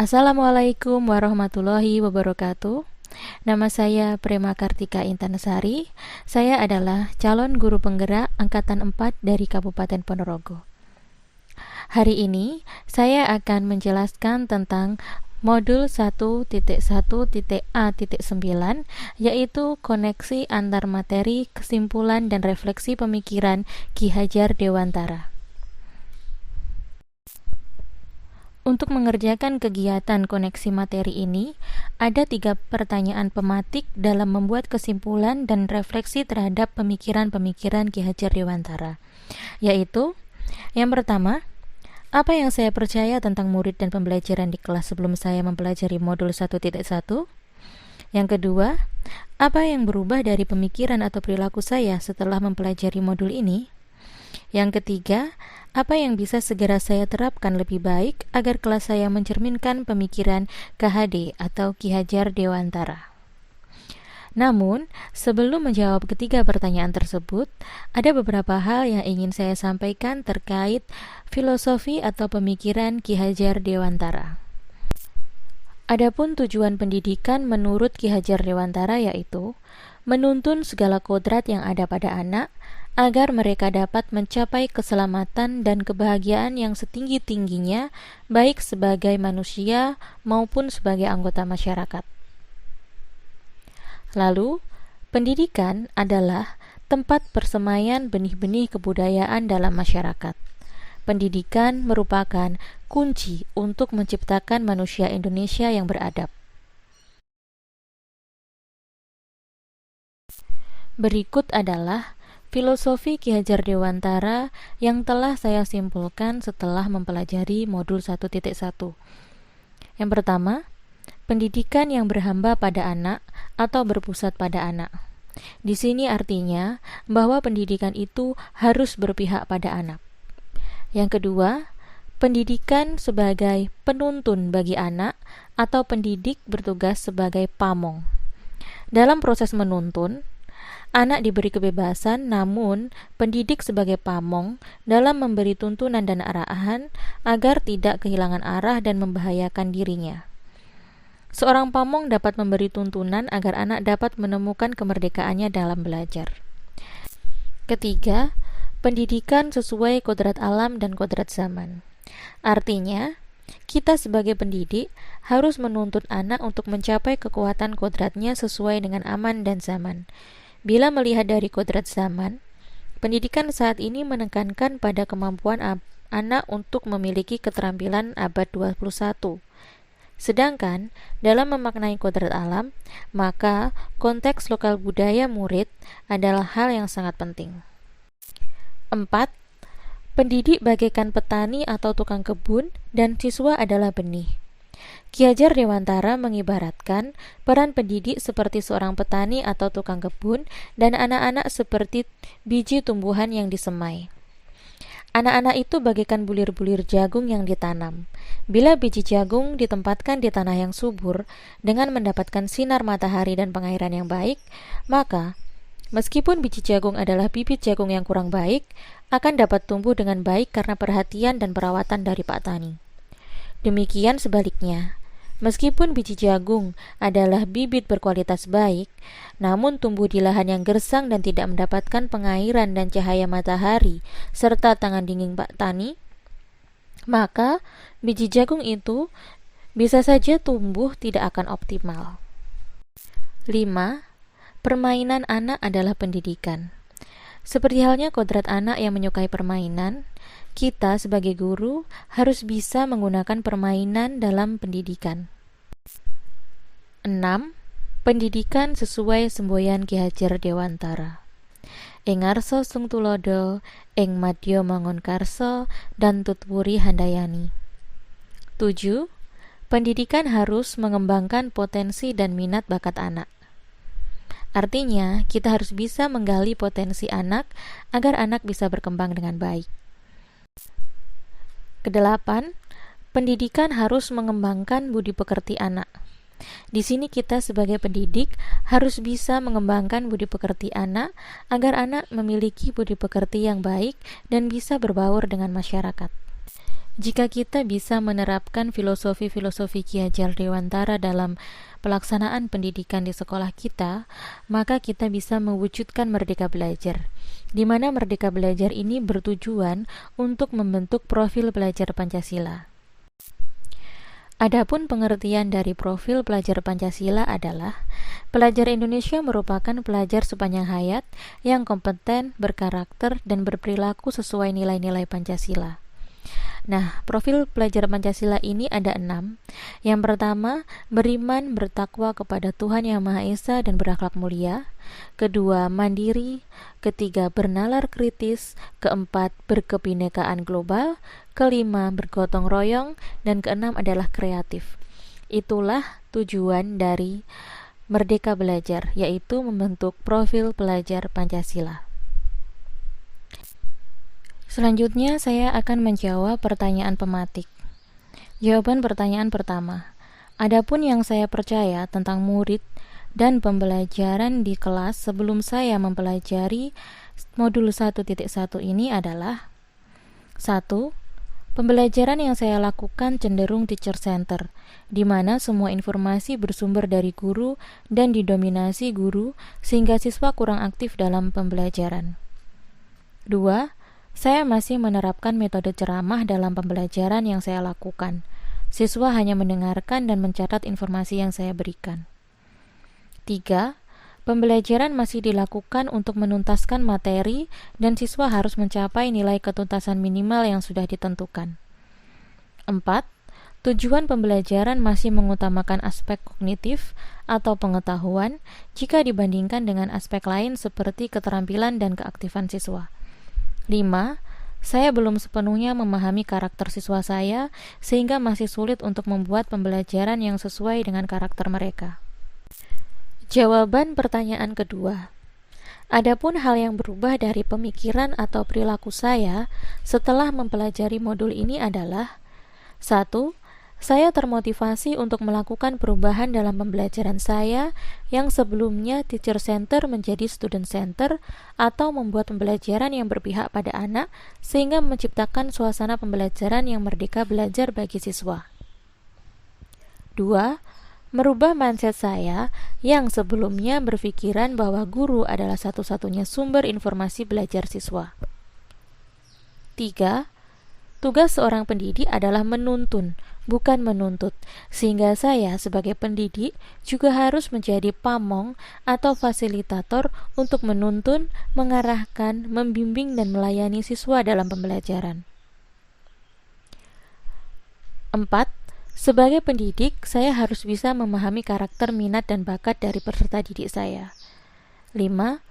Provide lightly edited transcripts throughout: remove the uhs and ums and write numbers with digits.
Assalamualaikum warahmatullahi wabarakatuh. Nama saya Prema Kartika Intanesari. Saya adalah calon guru penggerak Angkatan 4 dari Kabupaten Ponorogo. Hari ini saya akan menjelaskan tentang modul 1.1.A.9, yaitu koneksi antar materi, kesimpulan, dan refleksi pemikiran Ki Hajar Dewantara. Untuk mengerjakan kegiatan koneksi materi ini, ada 3 pertanyaan pematik dalam membuat kesimpulan dan refleksi terhadap pemikiran-pemikiran Ki Hajar Dewantara, yaitu yang pertama, apa yang saya percaya tentang murid dan pembelajaran di kelas sebelum saya mempelajari modul 1.1? Yang kedua, apa yang berubah dari pemikiran atau perilaku saya setelah mempelajari modul ini? Yang ketiga, apa yang bisa segera saya terapkan lebih baik agar kelas saya mencerminkan pemikiran KHD atau Ki Hajar Dewantara. Namun, sebelum menjawab ketiga pertanyaan tersebut, ada beberapa hal yang ingin saya sampaikan terkait filosofi atau pemikiran Ki Hajar Dewantara. Adapun tujuan pendidikan menurut Ki Hajar Dewantara yaitu menuntun segala kodrat yang ada pada anak agar mereka dapat mencapai keselamatan dan kebahagiaan yang setinggi-tingginya, baik sebagai manusia maupun sebagai anggota masyarakat. Lalu, pendidikan adalah tempat persemaian benih-benih kebudayaan dalam masyarakat. Pendidikan merupakan kunci untuk menciptakan manusia Indonesia yang beradab. Berikut adalah filosofi Ki Hajar Dewantara yang telah saya simpulkan setelah mempelajari modul 1.1. Yang pertama, pendidikan yang berhamba pada anak atau berpusat pada anak. Di sini artinya bahwa pendidikan itu harus berpihak pada anak. Yang kedua, pendidikan sebagai penuntun bagi anak atau pendidik bertugas sebagai pamong. Dalam proses menuntun, anak diberi kebebasan, namun pendidik sebagai pamong dalam memberi tuntunan dan arahan agar tidak kehilangan arah dan membahayakan dirinya. Seorang pamong dapat memberi tuntunan agar anak dapat menemukan kemerdekaannya dalam belajar. Ketiga, pendidikan sesuai kodrat alam dan kodrat zaman. Artinya, kita sebagai pendidik harus menuntun anak untuk mencapai kekuatan kodratnya sesuai dengan aman dan zaman. Bila melihat dari kodrat zaman, pendidikan saat ini menekankan pada kemampuan anak untuk memiliki keterampilan abad 21. Sedangkan dalam memaknai kodrat alam, maka konteks lokal budaya murid adalah hal yang sangat penting. 4. Pendidik bagaikan petani atau tukang kebun dan siswa adalah benih. Ki Hajar Dewantara mengibaratkan peran pendidik seperti seorang petani atau tukang kebun dan anak-anak seperti biji tumbuhan yang disemai. Anak-anak itu bagaikan bulir-bulir jagung yang ditanam. Bila biji jagung ditempatkan di tanah yang subur dengan mendapatkan sinar matahari dan pengairan yang baik, maka meskipun biji jagung adalah bibit jagung yang kurang baik, akan dapat tumbuh dengan baik karena perhatian dan perawatan dari Pak Tani. Demikian sebaliknya, meskipun biji jagung adalah bibit berkualitas baik, namun tumbuh di lahan yang gersang dan tidak mendapatkan pengairan dan cahaya matahari serta tangan dingin Pak Tani, maka biji jagung itu bisa saja tumbuh tidak akan optimal. 5. Permainan anak adalah pendidikan. Seperti halnya kodrat anak yang menyukai permainan, kita sebagai guru harus bisa menggunakan permainan dalam pendidikan. 6. Pendidikan sesuai semboyan Ki Hajar Dewantara. Ing ngarsa sung tulodo, ing madya mangun karsa, dan tutwuri handayani. 7. Pendidikan harus mengembangkan potensi dan minat bakat anak. Artinya, kita harus bisa menggali potensi anak agar anak bisa berkembang dengan baik. Kedelapan, pendidikan harus mengembangkan budi pekerti anak. Di sini kita sebagai pendidik harus bisa mengembangkan budi pekerti anak agar anak memiliki budi pekerti yang baik dan bisa berbaur dengan masyarakat. Jika kita bisa menerapkan filosofi-filosofi Ki Hajar Dewantara dalam pelaksanaan pendidikan di sekolah kita, maka kita bisa mewujudkan Merdeka Belajar, di mana Merdeka Belajar ini bertujuan untuk membentuk profil pelajar Pancasila. Adapun pengertian dari profil pelajar Pancasila adalah pelajar Indonesia merupakan pelajar sepanjang hayat yang kompeten, berkarakter, dan berperilaku sesuai nilai-nilai Pancasila. Nah, profil pelajar Pancasila ini ada 6. Yang pertama, beriman, bertakwa kepada Tuhan Yang Maha Esa dan berakhlak mulia. Kedua, mandiri. Ketiga, bernalar kritis. Keempat, berkebinekaan global. Kelima, bergotong royong. Dan keenam adalah kreatif. Itulah tujuan dari Merdeka Belajar, yaitu membentuk profil pelajar Pancasila. Selanjutnya, saya akan menjawab pertanyaan pematik. Jawaban pertanyaan pertama. Adapun yang saya percaya tentang murid dan pembelajaran di kelas sebelum saya mempelajari modul 1.1 ini adalah 1. Pembelajaran yang saya lakukan cenderung teacher center, di mana semua informasi bersumber dari guru dan didominasi guru sehingga siswa kurang aktif dalam pembelajaran. 2. Saya masih menerapkan metode ceramah dalam pembelajaran yang saya lakukan. Siswa hanya mendengarkan dan mencatat informasi yang saya berikan. 3. Pembelajaran masih dilakukan untuk menuntaskan materi dan siswa harus mencapai nilai ketuntasan minimal yang sudah ditentukan. 4. Tujuan pembelajaran masih mengutamakan aspek kognitif atau pengetahuan jika dibandingkan dengan aspek lain seperti keterampilan dan keaktifan siswa. 5. Saya belum sepenuhnya memahami karakter siswa saya sehingga masih sulit untuk membuat pembelajaran yang sesuai dengan karakter mereka. Jawaban pertanyaan kedua. Adapun hal yang berubah dari pemikiran atau perilaku saya setelah mempelajari modul ini adalah 1. Saya termotivasi untuk melakukan perubahan dalam pembelajaran saya yang sebelumnya teacher center menjadi student center atau membuat pembelajaran yang berpihak pada anak sehingga menciptakan suasana pembelajaran yang merdeka belajar bagi siswa. 2. Merubah mindset saya yang sebelumnya berpikiran bahwa guru adalah satu-satunya sumber informasi belajar siswa. 3. Tugas seorang pendidik adalah menuntun, bukan menuntut, sehingga saya sebagai pendidik juga harus menjadi pamong atau fasilitator untuk menuntun, mengarahkan, membimbing, dan melayani siswa dalam pembelajaran. 4. Sebagai pendidik, saya harus bisa memahami karakter, minat, dan bakat dari peserta didik saya. 5.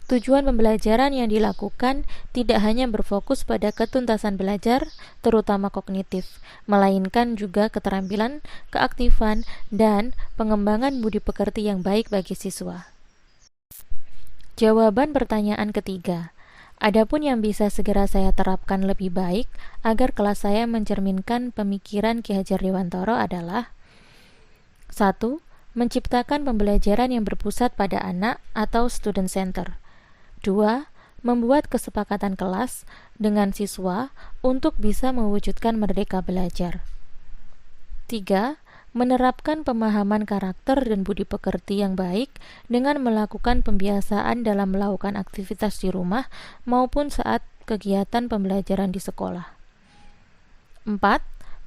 Tujuan pembelajaran yang dilakukan tidak hanya berfokus pada ketuntasan belajar, terutama kognitif, melainkan juga keterampilan, keaktifan, dan pengembangan budi pekerti yang baik bagi siswa. Jawaban pertanyaan ketiga. Adapun yang bisa segera saya terapkan lebih baik agar kelas saya mencerminkan pemikiran Ki Hajar Dewantara adalah 1. Menciptakan pembelajaran yang berpusat pada anak atau student center. 2. Membuat kesepakatan kelas dengan siswa untuk bisa mewujudkan merdeka belajar. 3. Menerapkan pemahaman karakter dan budi pekerti yang baik dengan melakukan pembiasaan dalam melakukan aktivitas di rumah maupun saat kegiatan pembelajaran di sekolah. 4.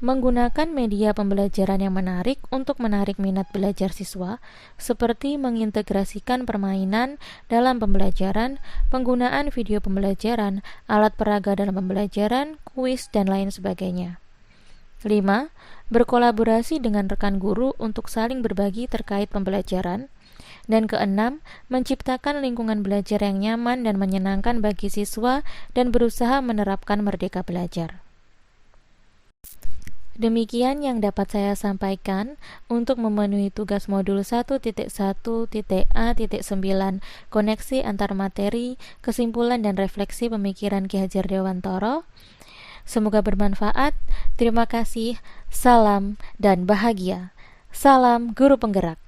Menggunakan media pembelajaran yang menarik untuk menarik minat belajar siswa, seperti mengintegrasikan permainan dalam pembelajaran, penggunaan video pembelajaran, alat peraga dalam pembelajaran, kuis, dan lain sebagainya. 5. Berkolaborasi dengan rekan guru untuk saling berbagi terkait pembelajaran. Dan keenam, menciptakan lingkungan belajar yang nyaman dan menyenangkan bagi siswa dan berusaha menerapkan merdeka belajar. Demikian yang dapat saya sampaikan untuk memenuhi tugas modul 1.1.A.9 koneksi antar materi, kesimpulan dan refleksi pemikiran Ki Hajar Dewantara. Semoga bermanfaat. Terima kasih. Salam dan bahagia. Salam Guru Penggerak.